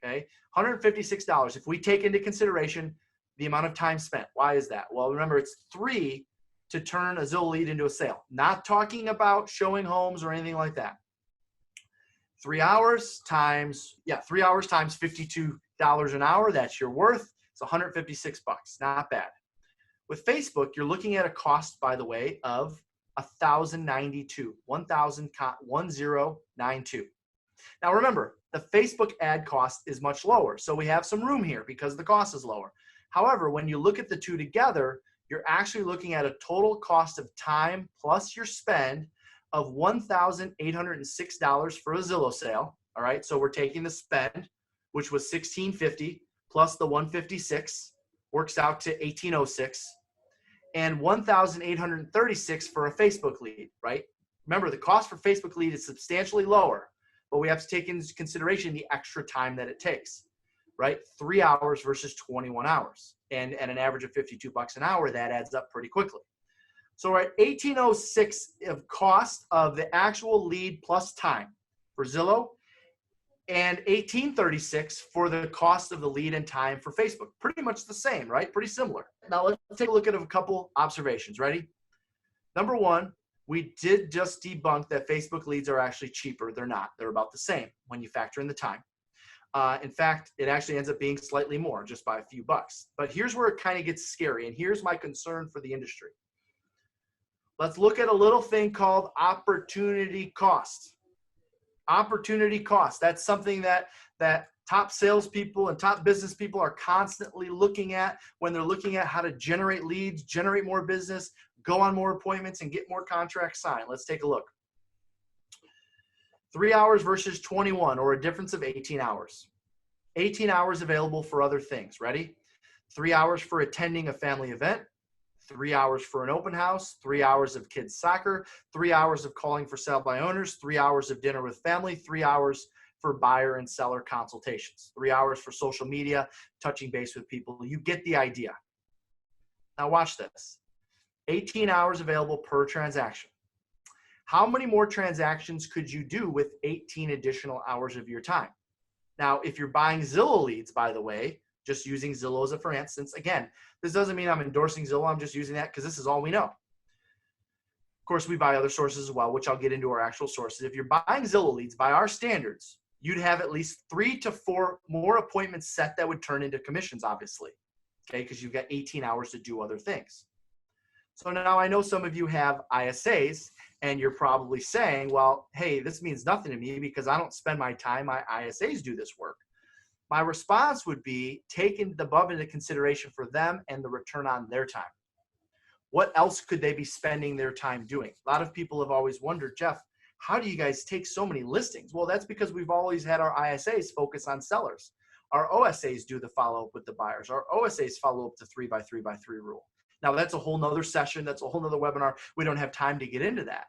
Okay, $156 if we take into consideration the amount of time spent. Why is that? Well, remember, it's 3 to turn a Zillow lead into a sale. Not talking about showing homes or anything like that. 3 hours times, 3 hours times $52 an hour, that's your worth. It's $156, not bad. With Facebook, you're looking at a cost, by the way, of $1,092. Now remember, the Facebook ad cost is much lower, so we have some room here because the cost is lower. However, when you look at the two together, you're actually looking at a total cost of time plus your spend of $1,806 for a Zillow sale. All right, so we're taking the spend, which was $1,650 plus the $156, works out to $1,806, and $1,836 for a Facebook lead, right? Remember, the cost for Facebook lead is substantially lower, but we have to take into consideration the extra time that it takes, right? 3 hours versus 21 hours. And at an average of $52 an hour, that adds up pretty quickly. So we're at $1,806 of cost of the actual lead plus time for Zillow, and $1,836 for the cost of the lead and time for Facebook. Pretty much the same, right? Pretty similar. Now let's take a look at a couple observations. Ready? Number one, we did just debunk that Facebook leads are actually cheaper. They're not. They're about the same when you factor in the time. In fact, it actually ends up being slightly more, just by a few bucks. But here's where it kind of gets scary, and here's my concern for the industry. Let's look at a little thing called opportunity cost. Opportunity cost. That's something that top salespeople and top business people are constantly looking at when they're looking at how to generate leads, generate more business, go on more appointments, and get more contracts signed. Let's take a look. 3 hours versus 21, or a difference of 18 hours. 18 hours available for other things. Ready? 3 hours for attending a family event, 3 hours for an open house, 3 hours of kids soccer, 3 hours of calling for sale by owners, 3 hours of dinner with family, 3 hours for buyer and seller consultations, 3 hours for social media, touching base with people. You get the idea. Now watch this. 18 hours available per transaction. How many more transactions could you do with 18 additional hours of your time? Now, if you're buying Zillow leads, by the way, just using Zillow as a for instance. Again, this doesn't mean I'm endorsing Zillow. I'm just using that because this is all we know. Of course, we buy other sources as well, which I'll get into our actual sources. If you're buying Zillow leads by our standards, you'd have at least 3 to 4 more appointments set that would turn into commissions, obviously, okay, because you've got 18 hours to do other things. So now I know some of you have ISAs, and you're probably saying, well, hey, this means nothing to me because I don't spend my time. My ISAs do this work. My response would be taking the above into consideration for them and the return on their time. What else could they be spending their time doing? A lot of people have always wondered, Jeff, how do you guys take so many listings? Well, that's because we've always had our ISAs focus on sellers. Our OSAs do the follow-up with the buyers. Our OSAs follow up the 3x3x3 rule. Now, that's a whole nother session. That's a whole nother webinar. We don't have time to get into that.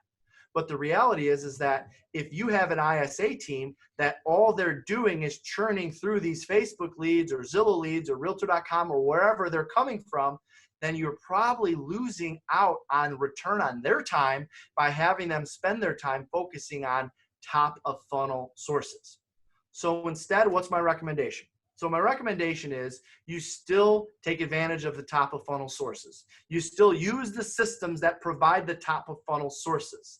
But the reality is that if you have an ISA team that all they're doing is churning through these Facebook leads or Zillow leads or Realtor.com or wherever they're coming from, then you're probably losing out on return on their time by having them spend their time focusing on top of funnel sources. So instead, what's my recommendation? So my recommendation is you still take advantage of the top of funnel sources. You still use the systems that provide the top of funnel sources,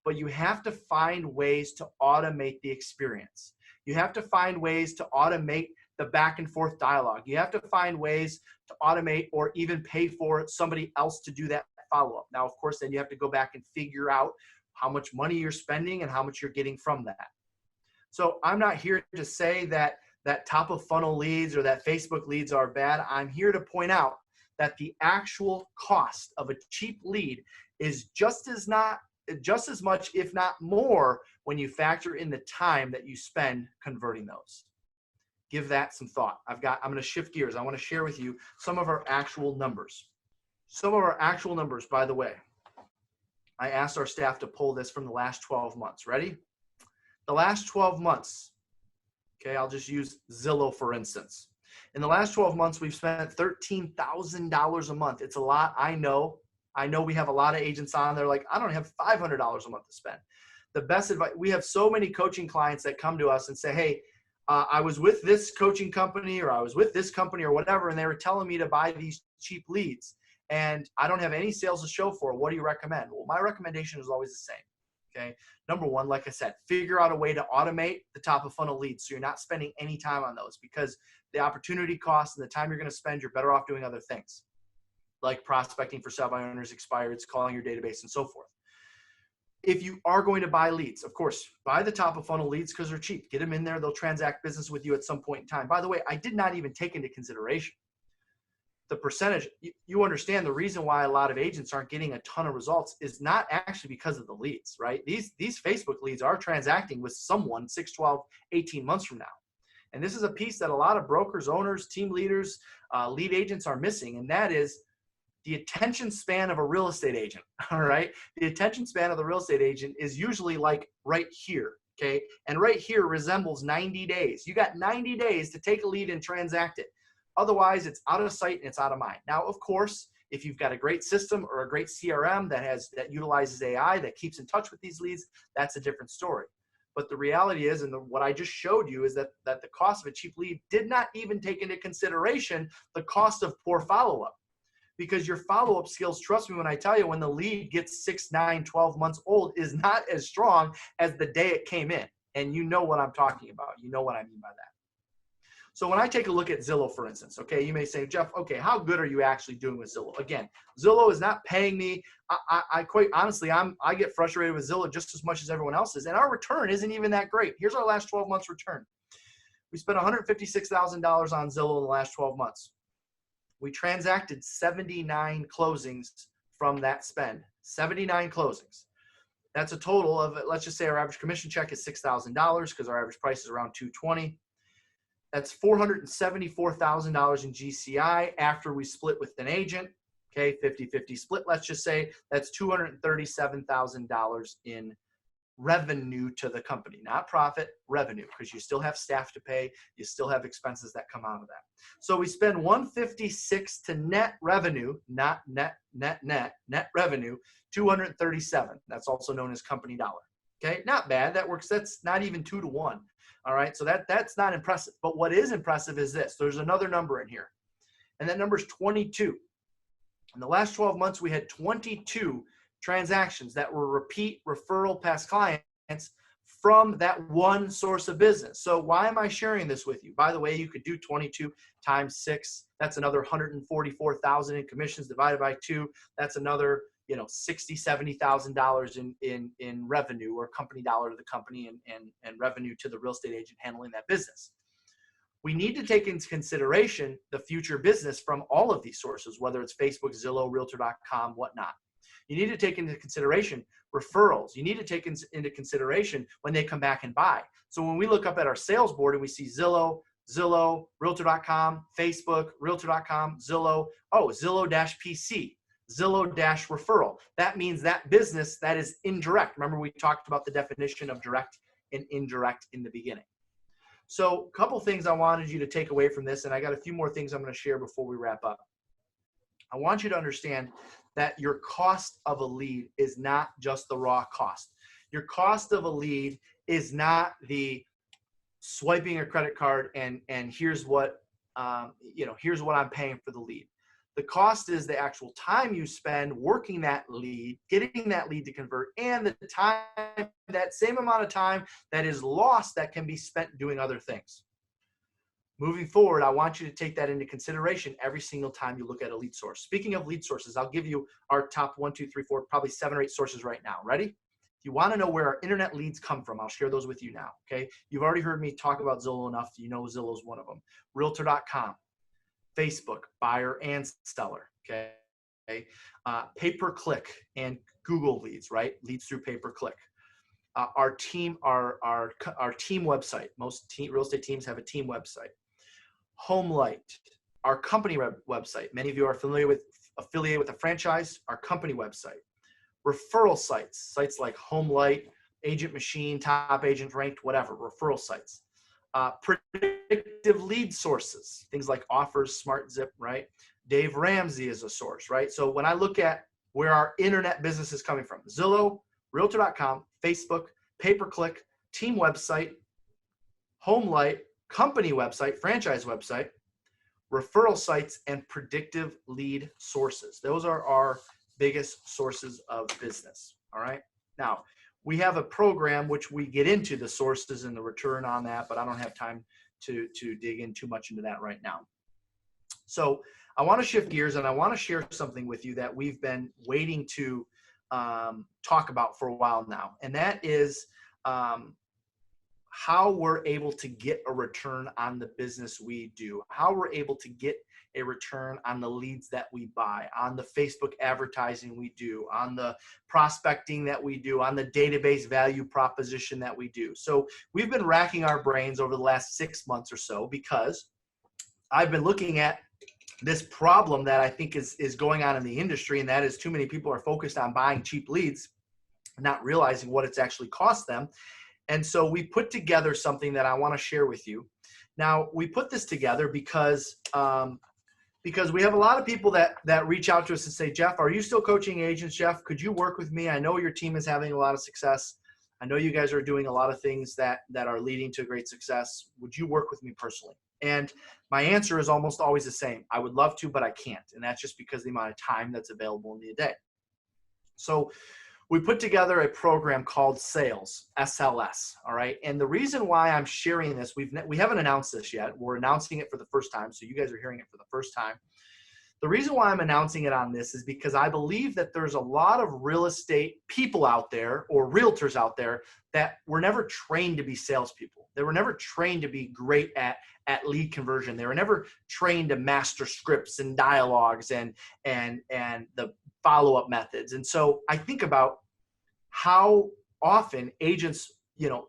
but you have to find ways to automate the experience. You have to find ways to automate the back and forth dialogue. You have to find ways to automate or even pay for somebody else to do that follow-up. Now, of course, then you have to go back and figure out how much money you're spending and how much you're getting from that. So I'm not here to say that top of funnel leads or that Facebook leads are bad. I'm here to point out that the actual cost of a cheap lead is just as much, if not more, when you factor in the time that you spend converting those. Give that some thought. I'm going to shift gears. I want to share with you some of our actual numbers. Some of our actual numbers, by the way, I asked our staff to pull this from the last 12 months. Ready? The last 12 months, okay, I'll just use Zillow for instance. In the last 12 months, we've spent $13,000 a month. It's a lot, I know. I know we have a lot of agents on there like, I don't have $500 a month to spend. The best advice, we have so many coaching clients that come to us and say, hey, I was with this coaching company or I was with this company or whatever, and they were telling me to buy these cheap leads and I don't have any sales to show for it. What do you recommend? Well, my recommendation is always the same. Okay. Number one, like I said, figure out a way to automate the top of funnel leads so you're not spending any time on those, because the opportunity cost and the time you're going to spend, you're better off doing other things like prospecting for sell by owners, expireds, calling your database, and so forth. If you are going to buy leads, of course, buy the top of funnel leads because they're cheap. Get them in there. They'll transact business with you at some point in time. By the way, I did not even take into consideration the percentage. You understand the reason why a lot of agents aren't getting a ton of results is not actually because of the leads, right? These Facebook leads are transacting with someone 6, 12, 18 months from now. And this is a piece that a lot of brokers, owners, team leaders, lead agents are missing, and that is the attention span of a real estate agent, all right? The attention span of the real estate agent is usually like right here, okay? And right here resembles 90 days. You got 90 days to take a lead and transact it. Otherwise, it's out of sight and it's out of mind. Now, of course, if you've got a great system or a great CRM that utilizes AI, that keeps in touch with these leads, that's a different story. But the reality is, and what I just showed you is that the cost of a cheap lead did not even take into consideration the cost of poor follow-up. Because your follow-up skills, trust me when I tell you, when the lead gets 6, 9, 12 months old, is not as strong as the day it came in. And you know what I'm talking about. You know what I mean by that. So when I take a look at Zillow, for instance, okay, you may say, Jeff, okay, how good are you actually doing with Zillow? Again, Zillow is not paying me. I quite honestly, I get frustrated with Zillow just as much as everyone else is. And our return isn't even that great. Here's our last 12 months return. We spent $156,000 on Zillow in the last 12 months. We transacted 79 closings from that spend, 79 closings. That's a total of, let's just say our average commission check is $6,000 because our average price is around $220. That's $474,000 in GCI after we split with an agent. Okay, 50-50 split, let's just say. That's $237,000 in revenue to the company, not profit, revenue, because you still have staff to pay, you still have expenses that come out of that. So we spend 156 to net revenue, not net revenue, 237. That's also known as company dollar. Okay, not bad. That works. That's not even 2 to 1. All right, so that's not impressive. But what is impressive is this. There's another number in here, and that number is 22. In the last 12 months, we had 22 transactions that were repeat referral past clients from that one source of business. So why am I sharing this with you? By the way, you could do 22 times 6. That's another 144,000 in commissions divided by 2. That's another, $60,000, $70,000 in revenue, or company dollar to the company, and revenue to the real estate agent handling that business. We need to take into consideration the future business from all of these sources, whether it's Facebook, Zillow, Realtor.com, whatnot. You need to take into consideration referrals. You need to take into consideration when they come back and buy. So when we look up at our sales board and we see Zillow, Realtor.com, Facebook, Realtor.com, Zillow, Zillow-PC, Zillow-referral. That means that business that is indirect. Remember, we talked about the definition of direct and indirect in the beginning. So a couple things I wanted you to take away from this, and I got a few more things I'm going to share before we wrap up. I want you to understand that your cost of a lead is not just the raw cost. Your cost of a lead is not the swiping a credit card and here's what here's what I'm paying for the lead. The cost is the actual time you spend working that lead, getting that lead to convert, and the time, that same amount of time that is lost that can be spent doing other things. Moving forward, I want you to take that into consideration every single time you look at a lead source. Speaking of lead sources, I'll give you our top 1, 2, 3, 4, probably 7 or 8 sources right now. Ready? If you want to know where our internet leads come from, I'll share those with you now. Okay. You've already heard me talk about Zillow enough. You know Zillow's one of them. Realtor.com, Facebook, buyer and seller. Okay. Pay-per-click and Google leads, right? Leads through pay-per-click. Our team website. Most real estate teams have a team website. HomeLight, our company website. Many of you are affiliated with a franchise, our company website. Referral sites like HomeLight, Agent Machine, Top Agent Ranked, whatever, referral sites. Predictive lead sources, things like Offers, SmartZip, right? Dave Ramsey is a source, right? So when I look at where our internet business is coming from, Zillow, Realtor.com, Facebook, pay-per-click, team website, HomeLight, company website, franchise website, referral sites, and predictive lead sources. Those are our biggest sources of business. All right. Now, we have a program which we get into the sources and the return on that, but I don't have time to dig in too much into that right now. So I want to shift gears and I want to share something with you that we've been waiting to talk about for a while now. And that is how we're able to get a return on the business we do, how we're able to get a return on the leads that we buy, on the Facebook advertising we do, on the prospecting that we do, on the database value proposition that we do. So we've been racking our brains over the last 6 months or so because I've been looking at this problem that I think is going on in the industry, and that is too many people are focused on buying cheap leads, not realizing what it's actually cost them. And so we put together something that I want to share with you. Now, we put this together because we have a lot of people that reach out to us and say, Jeff, are you still coaching agents? Jeff, could you work with me? I know your team is having a lot of success. I know you guys are doing a lot of things that are leading to great success. Would you work with me personally? And my answer is almost always the same. I would love to, but I can't. And that's just because of the amount of time that's available in the day. So we put together a program called Sales, SLS, all right? And the reason why I'm sharing this, we haven't announced this yet. We're announcing it for the first time, so you guys are hearing it for the first time. The reason why I'm announcing it on this is because I believe that there's a lot of real estate people out there or realtors out there that were never trained to be salespeople. They were never trained to be great at lead conversion. They were never trained to master scripts and dialogues and the follow-up methods. And so I think about how often agents,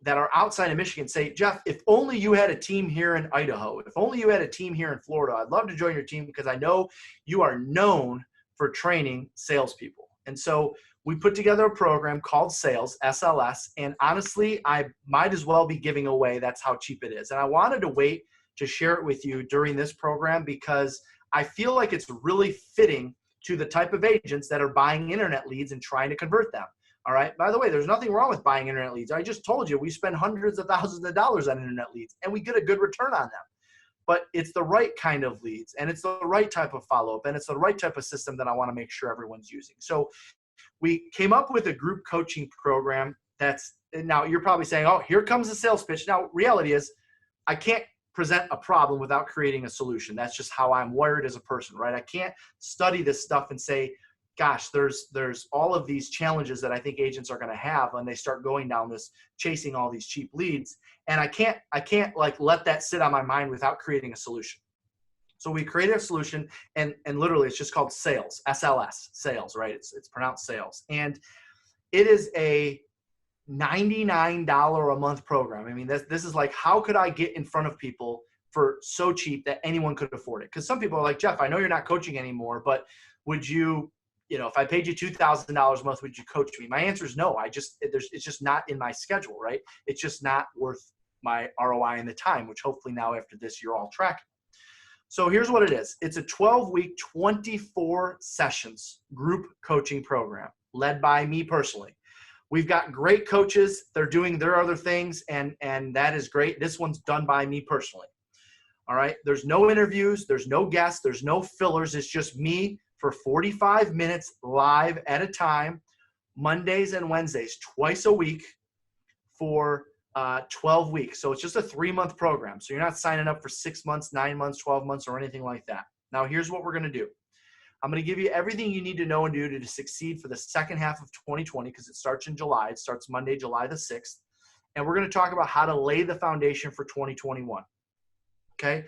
that are outside of Michigan say, Jeff, if only you had a team here in Idaho, if only you had a team here in Florida, I'd love to join your team because I know you are known for training salespeople. And so we put together a program called Sales, SLS, and honestly, I might as well be giving away. That's how cheap it is. And I wanted to wait to share it with you during this program because I feel like it's really fitting to the type of agents that are buying internet leads and trying to convert them. All right. By the way, there's nothing wrong with buying internet leads. I just told you we spend hundreds of thousands of dollars on internet leads and we get a good return on them. But it's the right kind of leads and it's the right type of follow-up and it's the right type of system that I want to make sure everyone's using. So we came up with a group coaching program now you're probably saying, oh, here comes the sales pitch. Now, reality is I can't present a problem without creating a solution. That's just how I'm wired as a person, right? I can't study this stuff and say, gosh, there's all of these challenges that I think agents are going to have when they start going down this chasing all these cheap leads. And I can't like let that sit on my mind without creating a solution. So we created a solution and literally it's just called sales, SLS, sales, right? It's pronounced sales. And it is a $99 a month program. I mean, this is like, how could I get in front of people for so cheap that anyone could afford it? Because some people are like, Jeff, I know you're not coaching anymore, but would you, if I paid you $2,000 a month, would you coach me? My answer is no. It's just not in my schedule, right? It's just not worth my ROI and the time, which hopefully now after this, you're all tracking. So here's what it is. It's a 12-week, 24 sessions group coaching program led by me personally. We've got great coaches. They're doing their other things, and that is great. This one's done by me personally. All right. There's no interviews. There's no guests. There's no fillers. It's just me for 45 minutes live at a time, Mondays and Wednesdays, twice a week for 12 weeks. So it's just a 3-month program. So you're not signing up for 6 months, 9 months, 12 months, or anything like that. Now, here's what we're going to do. I'm going to give you everything you need to know and do to succeed for the second half of 2020 because it starts in July. It starts Monday, July the 6th. And we're going to talk about how to lay the foundation for 2021. Okay.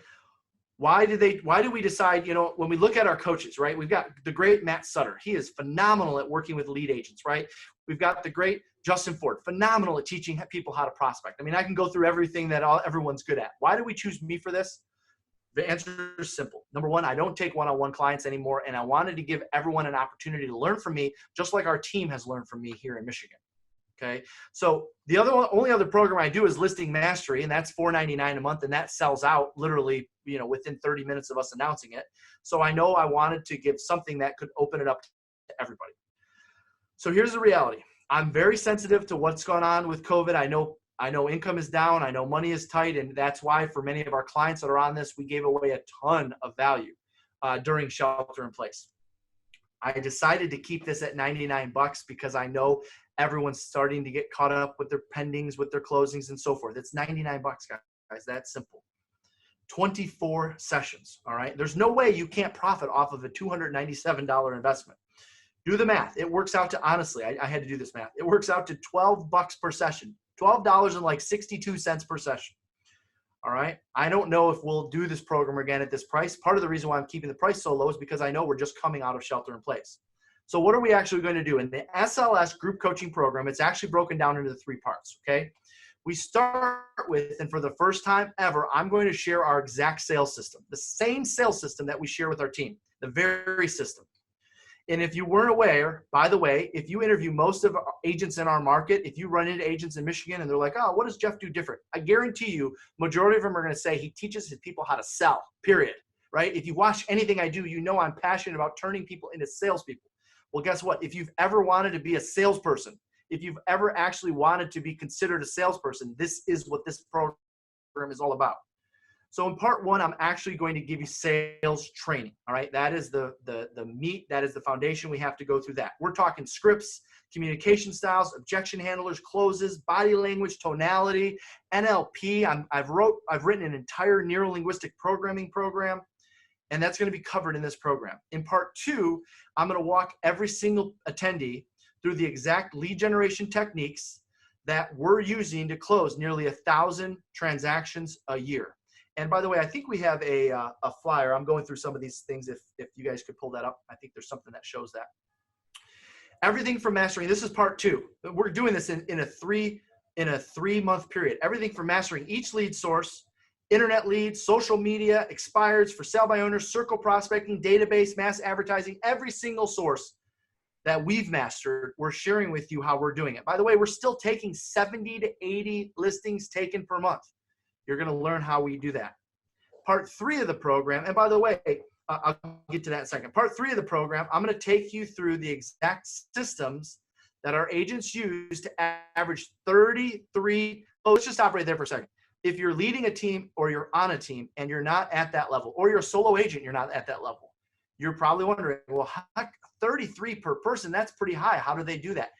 Why do we decide, when we look at our coaches, right? We've got the great Matt Sutter. He is phenomenal at working with lead agents, right? We've got the great Justin Ford, phenomenal at teaching people how to prospect. I mean, I can go through everything that everyone's good at. Why do we choose me for this? The answer is simple. Number one, I don't take one-on-one clients anymore, and I wanted to give everyone an opportunity to learn from me, just like our team has learned from me here in Michigan. Okay, so the only other program I do is Listing Mastery, and that's $4.99 a month, and that sells out literally, within 30 minutes of us announcing it. So I know I wanted to give something that could open it up to everybody. So here's the reality. I'm very sensitive to what's going on with COVID. I know income is down. I know money is tight, and that's why for many of our clients that are on this, we gave away a ton of value during shelter in place. I decided to keep this at $99 because I know everyone's starting to get caught up with their pendings, with their closings, and so forth. It's $99, guys. That's simple. 24 sessions. All right. There's no way you can't profit off of a $297 investment. Do the math. It works out to, honestly, I had to do this math. It works out to $12 per session. $12.62 per session. All right. I don't know if we'll do this program again at this price. Part of the reason why I'm keeping the price so low is because I know we're just coming out of shelter in place. So what are we actually going to do? In the SLS group coaching program, it's actually broken down into 3 parts. Okay. We start with, and for the first time ever, I'm going to share our exact sales system, the same sales system that we share with our team, the very system. And if you weren't aware, by the way, if you interview most of our agents in our market, if you run into agents in Michigan and they're like, oh, what does Jeff do different? I guarantee you, majority of them are going to say he teaches his people how to sell, period, right? If you watch anything I do, I'm passionate about turning people into salespeople. Well, guess what? If you've ever wanted to be a salesperson, if you've ever actually wanted to be considered a salesperson, this is what this program is all about. So in part 1, I'm actually going to give you sales training. All right. That is the meat. That is the foundation. We have to go through that. We're talking scripts, communication styles, objection handlers, closes, body language, tonality, NLP. I've written an entire neuro-linguistic programming program, and that's going to be covered in this program. In part 2, I'm going to walk every single attendee through the exact lead generation techniques that we're using to close nearly 1,000 transactions a year. And by the way, I think we have a flyer. I'm going through some of these things. If you guys could pull that up, I think there's something that shows that. Everything from mastering. This is part 2. We're doing this in a 3-month period. Everything from mastering each lead source, internet leads, social media, expireds, for sale by owners, circle prospecting, database, mass advertising, every single source that we've mastered, we're sharing with you how we're doing it. By the way, we're still taking 70 to 80 listings taken per month. You're going to learn how we do that. Part 3 of the program, and by the way, I'll get to that in a second. Part 3 of the program, I'm going to take you through the exact systems that our agents use to average 33. Oh, let's just stop right there for a second. If you're leading a team or you're on a team and you're not at that level, or you're a solo agent, you're not at that level, you're probably wondering, well, 33 per person, that's pretty high. How do they do that?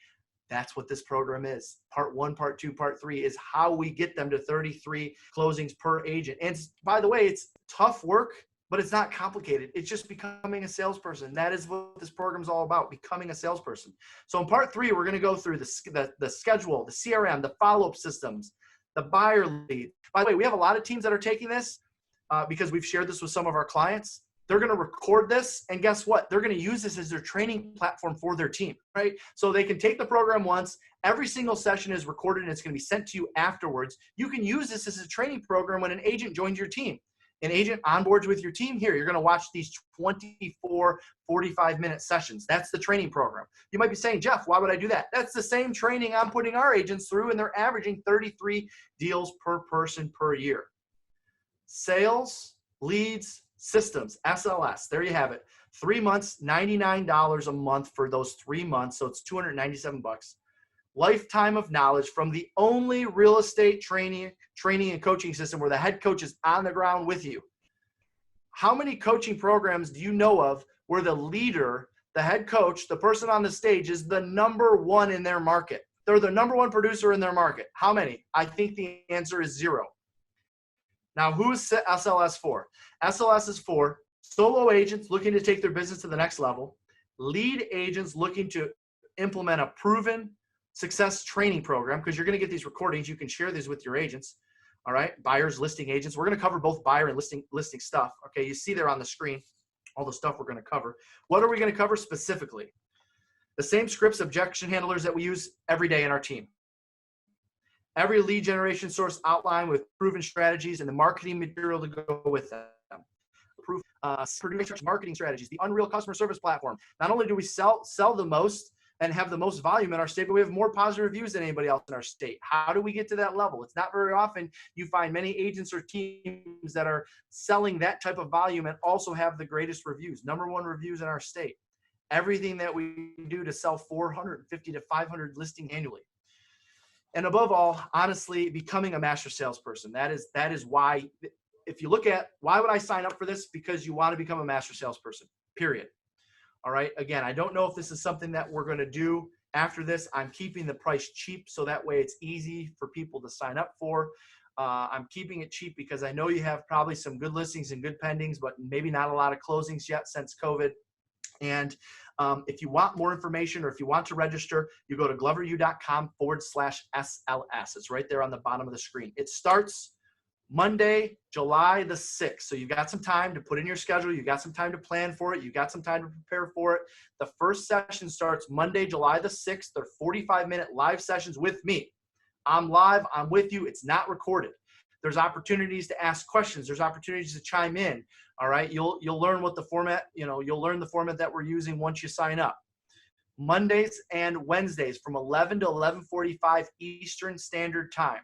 That's what this program is. Part 1, part 2, part 3 is how we get them to 33 closings per agent. And by the way, it's tough work, but it's not complicated. It's just becoming a salesperson. That is what this program is all about, becoming a salesperson. So in part 3, we're going to go through the schedule, the CRM, the follow-up systems, the buyer lead. By the way, we have a lot of teams that are taking this because we've shared this with some of our clients. They're going to record this, and guess what? They're going to use this as their training platform for their team, right? So they can take the program once. Every single session is recorded, and it's going to be sent to you afterwards. You can use this as a training program when an agent joins your team. An agent onboards with your team. Here, you're going to watch these 24 45-minute sessions. That's the training program. You might be saying, Jeff, why would I do that? That's the same training I'm putting our agents through, and they're averaging 33 deals per person per year. Sales, leads, systems, SLS. There you have it. 3 months, $99 a month for those 3 months. So it's $297. Lifetime of knowledge from the only real estate training and coaching system where the head coach is on the ground with you. How many coaching programs do you know of where the leader, the head coach, the person on the stage is the number one in their market? They're the number one producer in their market. How many? I think the answer is 0. Now, who is SLS for? SLS is for solo agents looking to take their business to the next level, lead agents looking to implement a proven success training program, because you're going to get these recordings. You can share these with your agents. All right. Buyers, listing agents. We're going to cover both buyer and listing stuff. Okay. You see there on the screen all the stuff we're going to cover. What are we going to cover specifically? The same scripts, objection handlers that we use every day in our team. Every lead generation source outline with proven strategies and the marketing material to go with them. Marketing strategies, the Unreal customer service platform. Not only do we sell the most and have the most volume in our state, but we have more positive reviews than anybody else in our state. How do we get to that level? It's not very often you find many agents or teams that are selling that type of volume and also have the greatest reviews, #1 reviews in our state. Everything that we do to sell 450 to 500 listings annually. And above all, honestly, becoming a master salesperson. That is why, if you look at why would I sign up for this? Because you want to become a master salesperson, period. All right. Again, I don't know if this is something that we're going to do after this. I'm keeping the price cheap so that way it's easy for people to sign up for. I'm keeping it cheap because I know you have probably some good listings and good pendings, but maybe not a lot of closings yet since COVID. And if you want more information or if you want to register, you go to gloveru.com/SLS. It's right there on the bottom of the screen. It starts Monday, July the 6th. So you've got some time to put in your schedule. You've got some time to plan for it. You've got some time to prepare for it. The first session starts Monday, July the 6th. They're 45-minute live sessions with me. I'm live. I'm with you. It's not recorded. There's opportunities to ask questions. There's opportunities to chime in. All right. You'll learn what the format, you'll learn the format that we're using once you sign up. Mondays and Wednesdays from 11 to 11:45 Eastern Standard Time.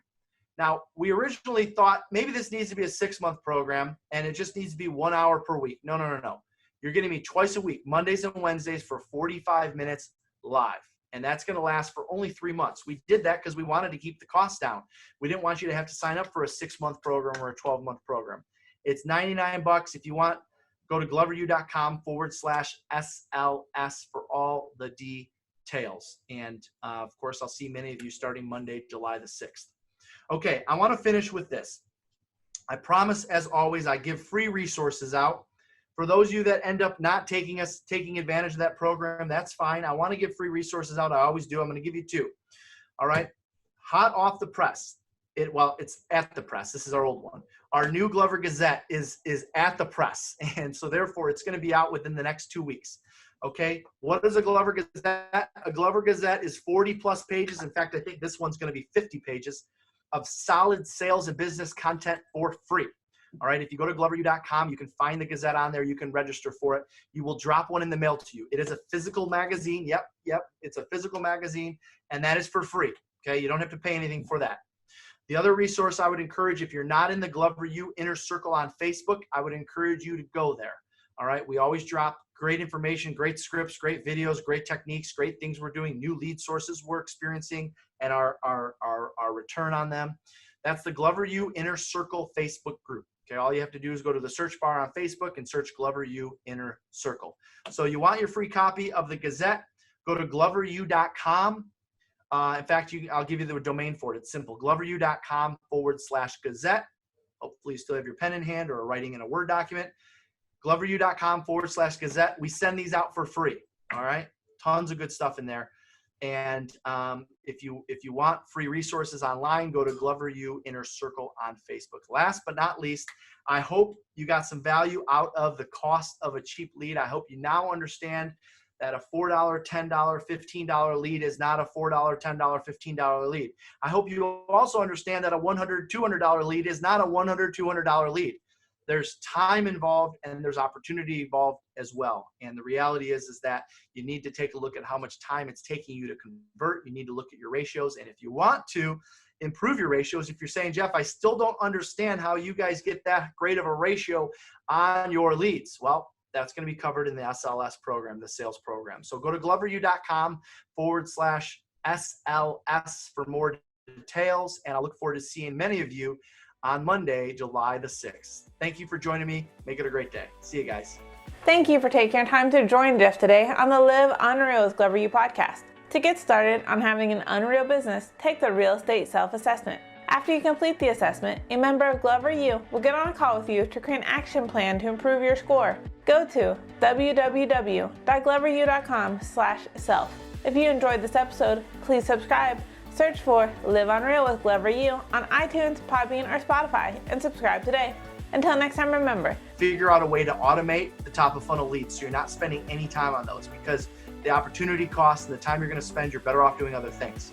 Now, we originally thought maybe this needs to be a 6-month program and it just needs to be 1 hour per week. No. You're getting me twice a week, Mondays and Wednesdays for 45 minutes live. And that's going to last for only 3 months. We did that because we wanted to keep the costs down. We didn't want you to have to sign up for a 6-month program or a 12-month program. It's $99. If you want, go to gloveru.com/SLS for all the details. And of course, I'll see many of you starting Monday, July the 6th. Okay, I want to finish with this. I promise, as always, I give free resources out. For those of you that end up not taking advantage of that program, that's fine. I want to give free resources out. I always do. I'm going to give you 2. All right. Hot off the press. It's at the press. This is our old one. Our new Glover Gazette is at the press. And so therefore it's going to be out within the next 2 weeks. Okay. What is a Glover Gazette? A Glover Gazette is 40+ pages. In fact, I think this one's going to be 50 pages of solid sales and business content for free. All right. If you go to gloveru.com, you can find the Gazette on there. You can register for it. You will drop one in the mail to you. It is a physical magazine. Yep. It's a physical magazine, and that is for free. Okay. You don't have to pay anything for that. The other resource I would encourage, if you're not in the Glover U Inner Circle on Facebook, I would encourage you to go there. All right. We always drop great information, great scripts, great videos, great techniques, great things we're doing, new lead sources we're experiencing, and our return on them. That's the Glover U Inner Circle Facebook group. Okay, all you have to do is go to the search bar on Facebook and search Glover U Inner Circle. So you want your free copy of the Gazette, go to gloveru.com. In fact, I'll give you the domain for it. It's simple, gloveru.com/Gazette. Hopefully you still have your pen in hand or writing in a Word document. gloveru.com/Gazette. We send these out for free. All right. Tons of good stuff in there. And if you want free resources online, go to Glover U Inner Circle on Facebook. Last but not least, I hope you got some value out of the cost of a cheap lead. I hope you now understand that a $4, $10, $15 lead is not a $4, $10, $15 lead. I hope you also understand that a $100, $200 lead is not a $100, $200 lead. There's time involved and there's opportunity involved as well. And the reality is that you need to take a look at how much time it's taking you to convert. You need to look at your ratios. And if you want to improve your ratios, if you're saying, Jeff, I still don't understand how you guys get that great of a ratio on your leads. Well, that's going to be covered in the SLS program, the sales program. So go to gloveru.com/SLS for more details. And I look forward to seeing many of you on Monday, July the 6th. Thank you for joining me. Make it a great day. See you guys. Thank you for taking your time to join Jeff today on the Live Unreal with Glover U podcast. To get started on having an unreal business, take the real estate self-assessment. After you complete the assessment, a member of Glover U will get on a call with you to create an action plan to improve your score. Go to www.gloveru.com/self. If you enjoyed this episode, please subscribe. Search for Live Unreal with Glover U on iTunes, Podbean, or Spotify, and subscribe today. Until next time, remember, figure out a way to automate the top of funnel leads so you're not spending any time on those, because the opportunity cost and the time you're going to spend, you're better off doing other things.